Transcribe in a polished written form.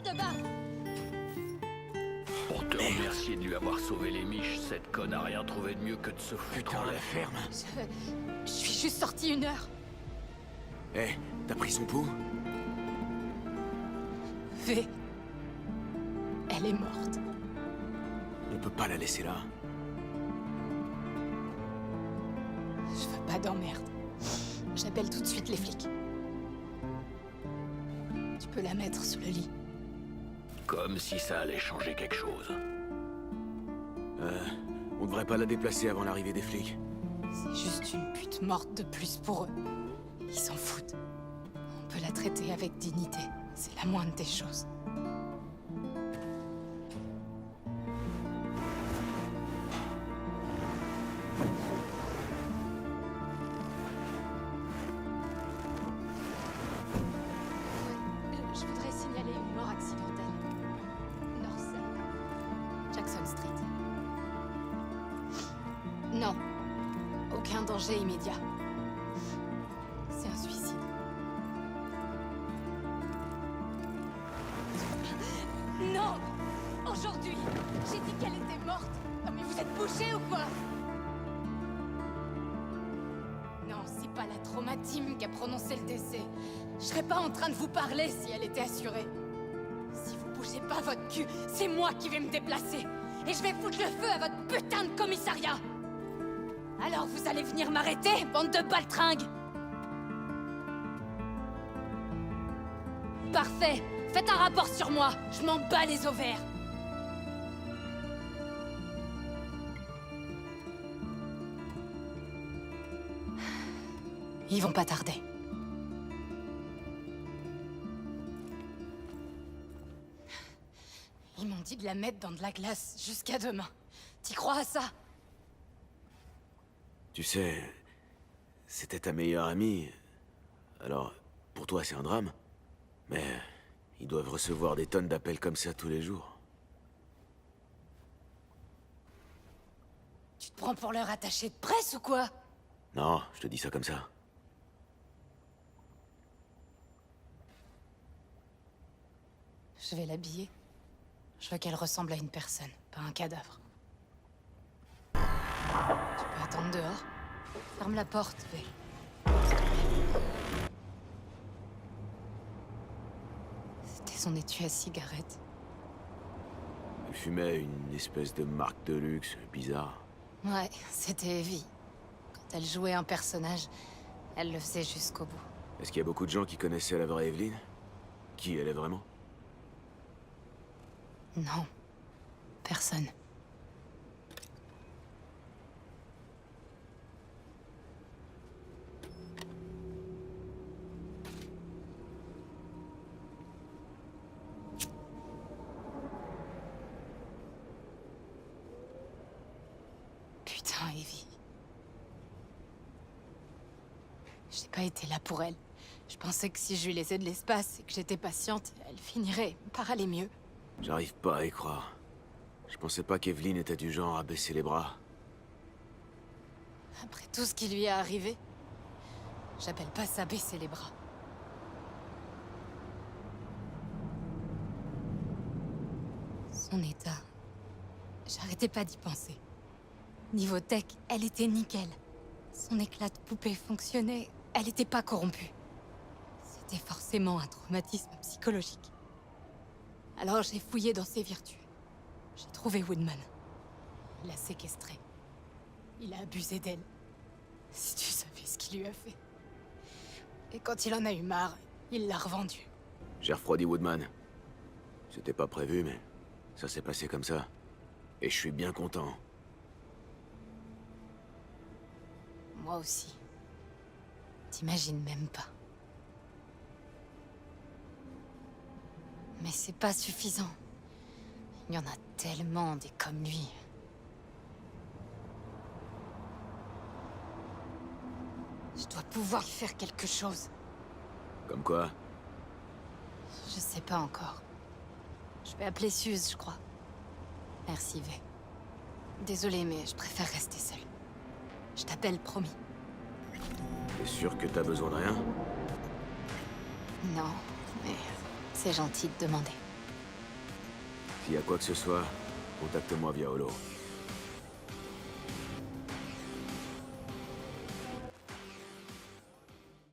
de bas! Pour te remercier de lui avoir sauvé les miches, cette conne a rien trouvé de mieux que de se foutre en la l'air. ferme. Je suis juste sorti 1 heure. Eh, t'as pris son pouls? V. Elle est morte. On peut pas la laisser là. Je veux pas d'emmerde. J'appelle tout de suite les flics. Tu peux la mettre sous le lit. Comme si ça allait changer quelque chose. On devrait pas la déplacer avant l'arrivée des flics. C'est juste une pute morte de plus pour eux. Ils s'en foutent. On peut la traiter avec dignité. C'est la moindre des choses. Je voudrais signaler une mort accidentelle. North Jackson Street. Non. Aucun danger immédiat. C'est un suicide. Non! Aujourd'hui! J'ai dit qu'elle était morte! Non mais vous êtes bouchés ou quoi? Non, c'est pas la traumatime qui a prononcé le décès. Je serais pas en train de vous parler si elle était assurée. Si vous bougez pas votre cul, c'est moi qui vais me déplacer. Et je vais foutre le feu à votre putain de commissariat! Alors vous allez venir m'arrêter, bande de baltringues? Parfait! Faites un rapport sur moi! Je m'en bats les ovaires! Ils vont pas tarder. Ils m'ont dit de la mettre dans de la glace jusqu'à demain. T'y crois à ça? Tu sais, c'était ta meilleure amie. Alors, pour toi, c'est un drame. Mais ils doivent recevoir des tonnes d'appels comme ça tous les jours. Tu te prends pour leur attaché de presse ou quoi? Non, je te dis ça comme ça. Je vais l'habiller. Je veux qu'elle ressemble à une personne, pas un cadavre. Tu peux attendre dehors. Ferme la porte, V. S'il te plaît. C'était son étui à cigarette. Elle fumait une espèce de marque de luxe bizarre. Ouais, c'était Evie. Quand elle jouait un personnage, elle le faisait jusqu'au bout. Est-ce qu'il y a beaucoup de gens qui connaissaient la vraie Evelyn? Qui elle est vraiment? Non. Personne. Putain, Evie. J'ai pas été là pour elle. Je pensais que si je lui laissais de l'espace et que j'étais patiente, elle finirait par aller mieux. J'arrive pas à y croire. Je pensais pas qu'Evelyn était du genre à baisser les bras. Après tout ce qui lui est arrivé, j'appelle pas ça baisser les bras. Son état, j'arrêtais pas d'y penser. Niveau tech, elle était nickel. Son éclat de poupée fonctionnait, elle était pas corrompue. C'était forcément un traumatisme psychologique. Alors j'ai fouillé dans ses vertus. J'ai trouvé Woodman. Il l'a séquestrée. Il a abusé d'elle. Si tu savais ce qu'il lui a fait. Et quand il en a eu marre, il l'a revendue. J'ai refroidi Woodman. C'était pas prévu, mais ça s'est passé comme ça. Et je suis bien content. Moi aussi. T'imagines même pas. Mais c'est pas suffisant. Il y en a tellement des comme lui. Je dois pouvoir y faire quelque chose. Comme quoi? Je sais pas encore. Je vais appeler Suze, je crois. Merci, V. Désolée, mais je préfère rester seule. Je t'appelle, promis. T'es sûr que t'as besoin de rien? Non, mais c'est gentil de demander. S'il y a quoi que ce soit, contacte-moi via Holo.